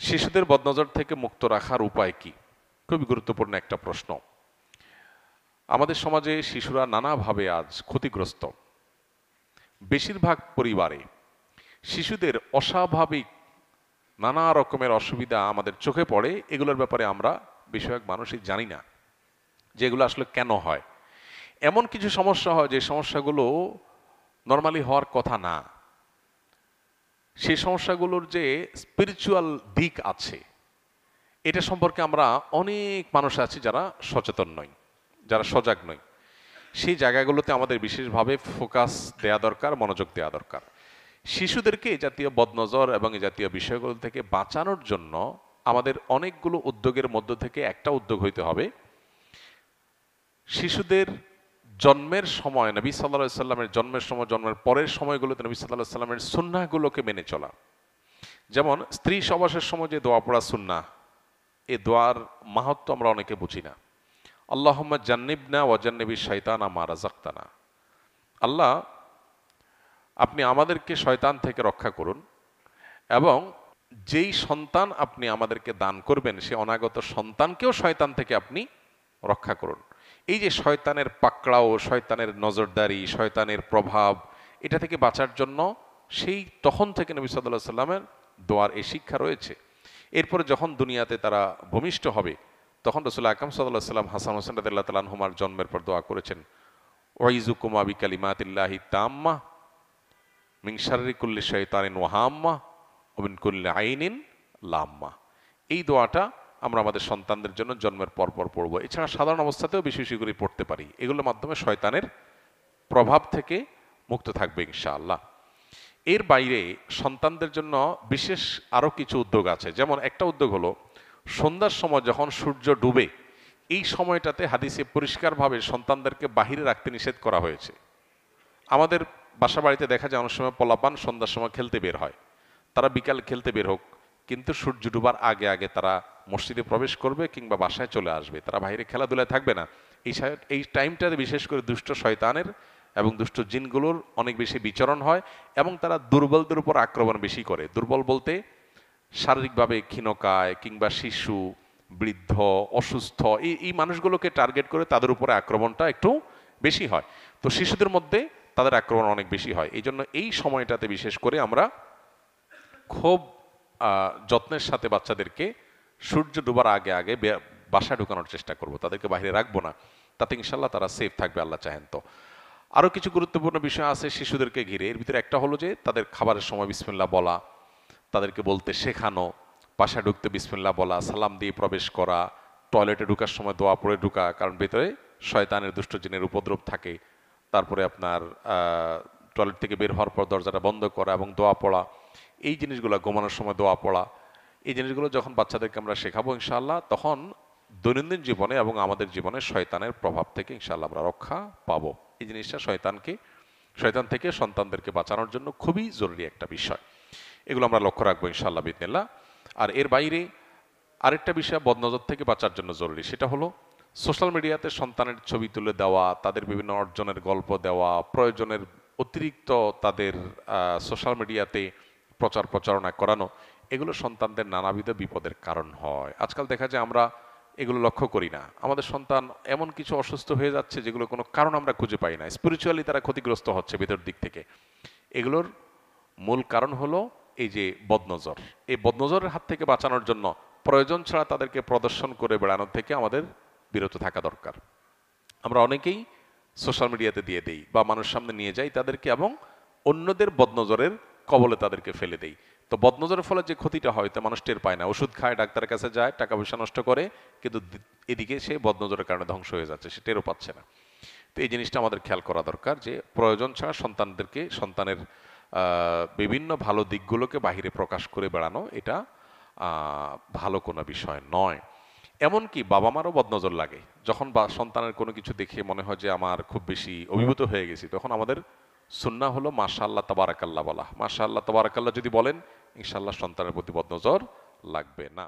শিশুদের বদনজর থেকে মুক্ত রাখার উপায় কি? খুবই গুরুত্বপূর্ণ একটা প্রশ্ন। আমাদের সমাজে শিশুরা নানাভাবে আজ ক্ষতিগ্রস্ত। বেশিরভাগ পরিবারে শিশুদের অস্বাভাবিক নানা রকমের অসুবিধা আমাদের চোখে পড়ে। এগুলোর ব্যাপারে আমরা বেশিরভাগ মানুষই জানি না যে এগুলো আসলে কেন হয়। এমন কিছু সমস্যা হয় যে সমস্যাগুলো নর্মালি হওয়ার কথা না। সেই সমস্যাগুলোর যে স্পিরিচুয়াল দিক আছে, এটা সম্পর্কে আমরা অনেক মানুষ আছি যারা সচেতন নই, যারা সজাগ নই। সেই জায়গাগুলোতে আমাদের বিশেষভাবে ফোকাস দেয়া দরকার, মনোযোগ দেওয়া দরকার। শিশুদেরকে এই জাতীয় বদনজর এবং এই জাতীয় বিষয়গুলো থেকে বাঁচানোর জন্য আমাদের অনেকগুলো উদ্যোগের মধ্য থেকে একটা উদ্যোগ হইতে হবে। শিশুদের জন্মের সময় নবী সাল্লাল্লাহু সাল্লামের জন্মের সময়, জন্মের পরের সময়গুলোতে নবী সাল্লাল্লাহু সাল্লামের সুন্নাহগুলোকে মেনে চলা। যেমন স্ত্রী সবাসের সময় যে দোয়া পড়া সুন্নাহ, এই দোয়ার মাহাত্ম্য আমরা অনেকে বুঝি না। আল্লাহুম্মা জান্নিবনা ওয়া জান্নিবি শাইতানা মা রাযাকতানা। আল্লাহ, আপনি আমাদেরকে শয়তান থেকে রক্ষা করুন এবং যেই সন্তান আপনি আমাদেরকে দান করবেন সে অনাগত সন্তানকেও শয়তান থেকে আপনি রক্ষা করুন। এই যে শয়তানের পাকড়াও, শয়তানের নজরদারি, শয়তানের প্রভাব, এটা থেকে বাঁচার জন্য সেই তখন থেকে নবী সাল্লাল্লাহু আলাইহি সাল্লামের দোয়ার এই শিক্ষা রয়েছে। এরপরে যখন দুনিয়াতে তারা ভূমিষ্ঠ হবে তখন রাসূল আকরাম সাল্লাল্লাহু আলাইহি সাল্লাম হাসান হোসেন রাদিয়াল্লাহু তাআলা আনহুমার জন্মের পর দোয়া করেছেন, ওয়াইজুকুমা বিকালিমাতিল্লাহি তাম্মা মিন শাররি কুল্লি শাইতানিন ওয়া হাম্মা ওয়া মিন কুল্লি আইনিন লাম্মা। এই দোয়াটা আমরা আমাদের সন্তানদের জন্য জন্মের পর পর পড়ব। এছাড়া সাধারণ অবস্থাতেও বেশি বেশি করে পড়তে পারি। এগুলোর মাধ্যমে শয়তানের প্রভাব থেকে মুক্ত থাকবে ইনশাআল্লাহ। এর বাইরে সন্তানদের জন্য বিশেষ আরও কিছু উদ্যোগ আছে। যেমন একটা উদ্যোগ হলো সন্ধ্যার সময় যখন সূর্য ডুবে, এই সময়টাতে হাদিসে পরিষ্কারভাবে সন্তানদেরকে বাহিরে রাখতে নিষেধ করা হয়েছে। আমাদের বাসা বাড়িতে দেখা যায় অনেক সময় পোলাপান সন্ধ্যার সময় খেলতে বের হয়। তারা বিকাল খেলতে বের হোক, কিন্তু সূর্য ডুবার আগে আগে তারা মসজিদে প্রবেশ করবে কিংবা বাসায় চলে আসবে। তারা বাইরে খেলাধুলায় থাকবে না। এই টাইমটাতে বিশেষ করে দুষ্ট শয়তানের এবং দুষ্ট জিনগুলোর অনেক বেশি বিচরণ হয় এবং তারা দুর্বলদের উপর আক্রমণ বেশি করে। দুর্বল বলতে শারীরিকভাবে ক্ষীণকায় কিংবা শিশু, বৃদ্ধ, অসুস্থ, এই মানুষগুলোকে টার্গেট করে তাদের উপরে আক্রমণটা একটু বেশি হয়। তো শিশুদের মধ্যে তাদের আক্রমণ অনেক বেশি হয়। এই জন্য এই সময়টাতে বিশেষ করে আমরা খুব যত্নের সাথে বাচ্চাদেরকে সূর্য ডুবার আগে আগে বাসায় ঢুকানোর চেষ্টা করব। তাদেরকে বাইরে রাখবো না। তাতে ইনশাল্লাহ তারা সেফ থাকবে, আল্লাহ চাহেন তো। আরও কিছু গুরুত্বপূর্ণ বিষয় আছে শিশুদেরকে ঘিরে। এর ভিতরে একটা হলো যে তাদের খাবারের সময় বিসমিল্লাহ বলা, তাদেরকে বলতে শেখানো, বাসায় ঢুকতে বিসমিল্লাহ বলা, সালাম দিয়ে প্রবেশ করা, টয়লেটে ঢুকার সময় দোয়া পড়ে ঢুকা, কারণ ভেতরে শয়তানের দুষ্ট জিনের উপদ্রব থাকে। তারপরে আপনার টয়লেট থেকে বের হওয়ার পর দরজাটা বন্ধ করা এবং দোয়া পড়া, এই জিনিসগুলো, ঘুমানোর সময় দোয়া পড়া, এই জিনিসগুলো যখন বাচ্চাদেরকে আমরা শেখাবো ইনশাআল্লাহ, তখন দৈনন্দিন জীবনে এবং আমাদের জীবনে শয়তানের প্রভাব থেকে ইনশাআল্লাহ আমরা রক্ষা পাবো। এই জিনিসটা শয়তান থেকে সন্তানদেরকে বাঁচানোর জন্য খুবই জরুরি একটা বিষয়। এগুলো আমরা লক্ষ্য রাখবো ইনশাআল্লাহ বিদিনিল্লাহ। আর এর বাইরে আরেকটা বিষয় বদনজর থেকে বাঁচার জন্য জরুরি, সেটা হলো সোশ্যাল মিডিয়াতে সন্তানের ছবি তুলে দেওয়া, তাদের বিভিন্ন অর্জনের গল্প দেওয়া, প্রয়োজনের অতিরিক্ত তাদের সোশ্যাল মিডিয়াতে প্রচারণা করানো, এগুলো সন্তানদের নানাবিধ বিপদের কারণ হয়। আজকাল দেখা যায় আমরা এগুলো লক্ষ্য করি না। আমাদের সন্তান এমন কিছু অসুস্থ হয়ে যাচ্ছে যেগুলো কোনো কারণ আমরা খুঁজে পাই না। স্পিরিচুয়ালি তারা ক্ষতিগ্রস্ত হচ্ছে ভেতর দিক থেকে। এগুলোর মূল কারণ হলো এই যে বদনজর। এই বদনজরের হাত থেকে বাঁচানোর জন্য প্রয়োজন ছাড়া তাদেরকে প্রদর্শন করে বেড়ানোর থেকে আমাদের বিরত থাকা দরকার। আমরা অনেকেই সোশ্যাল মিডিয়াতে দিয়ে দেই বা মানুষের সামনে নিয়ে যাই তাদেরকে এবং অন্যদের বদনজরের কবলে তাদেরকে ফেলে দেই। তো বদনজরের ফলে যে ক্ষতিটা হয় তা মানুষ টের পায় না। ওষুধ খায়, ডাক্তারের কাছে যায়, টাকা পয়সা নষ্ট করে, কিন্তু এদিকে সে বদনজরের কারণে ধ্বংস হয়ে যাচ্ছে, সে টেরও পাচ্ছে না। তো এই জিনিসটা আমাদের খেয়াল করা দরকার যে প্রয়োজন ছাড়া সন্তানের বিভিন্ন ভালো দিকগুলোকে বাহিরে প্রকাশ করে বেড়ানো, এটা ভালো কোনো বিষয় নয়। এমনকি বাবা মারও বদনজর লাগে যখন সন্তানের কোনো কিছু দেখে মনে হয় যে আমার খুব বেশি অভিভূত হয়ে গেছি, তখন আমাদের সুন্নাহ হলো মাশাআল্লাহ তাবারাকাল্লাহ বলা। মাশাআল্লাহ তাবারাকাল্লাহ যদি বলেন, ইনশাআল্লাহ সন্তানের প্রতি বদনজর লাগবে না।